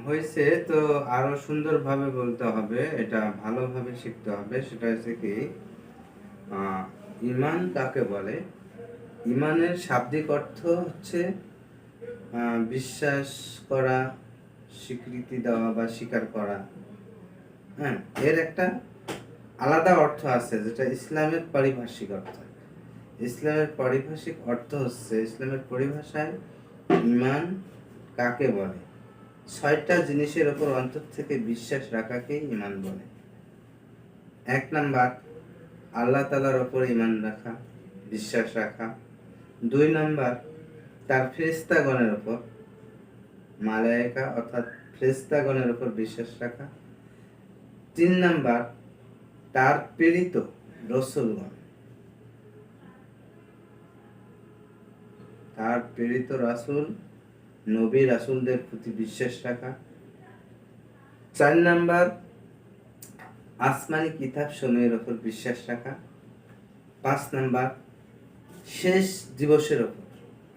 হয়েছে তো আরো সুন্দরভাবে বলতে হবে, এটা ভালোভাবে শিখতে হবে। সেটা হচ্ছে কি, আহ, ঈমান কাকে বলে? ঈমানের শাব্দিক অর্থ হচ্ছে বিশ্বাস করা, স্বীকৃতি দেওয়া বা স্বীকার করা। হ্যাঁ, এর একটা আলাদা অর্থ আছে যেটা ইসলামের পারিভাষিক অর্থ। ইসলামের পারিভাষিক অর্থ হচ্ছে, ইসলামের পরিভাষায় ঈমান কাকে বলে? 6টা জিনিসের উপর অন্তর থেকে বিশ্বাস রাখাকেই ঈমান বলে। 1 নাম্বার, আল্লাহ তাআলার উপর ঈমান রাখা, বিশ্বাস রাখা। 2 নাম্বার, তার ফেরেশতাগণের উপর, মালায়েকা অর্থাৎ ফেরেশতাগণের উপর বিশ্বাস রাখা। 3 নাম্বার, তার প্রেরিত রাসূলগণ, তার প্রেরিত রাসূল, নবী রাসূলদের প্রতি বিশ্বাস রাখা। 4 নাম্বার, আসমানি কিতাব সমূহের উপর বিশ্বাস রাখা। 5 নাম্বার, শেষ দিবসের উপর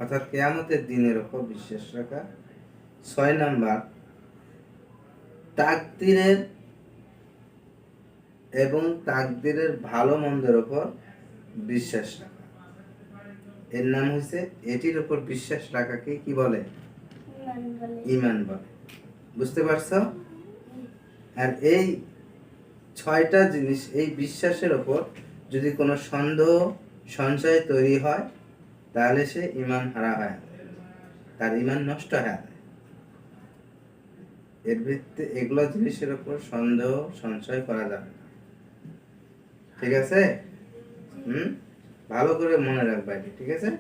অর্থাৎ কিয়ামতের দিনের উপর বিশ্বাস রাখা। 6 নাম্বার, তাকদীরের এবং তাকদীরের ভালো মন্দের উপর বিশ্বাস রাখা। এর নাম হচ্ছে, এটির উপর বিশ্বাস রাখাকে কি বলে? ঈমান বলে। বুঝতে পারছো? আর এই 6টা জিনিস, এই বিশ্বাসের উপর যদি কোনো সন্দেহ সংশয় তৈরি হয়, তাহলে সে ঈমান হারা হয়, তার ঈমান নষ্ট হয়। এর ভিত্তিতে এগুলো জিনিসের উপর সন্দেহ সংশয় করা যাবে না। ঠিক আছে? ভালো করে মনে রাখবা, ঠিক আছে?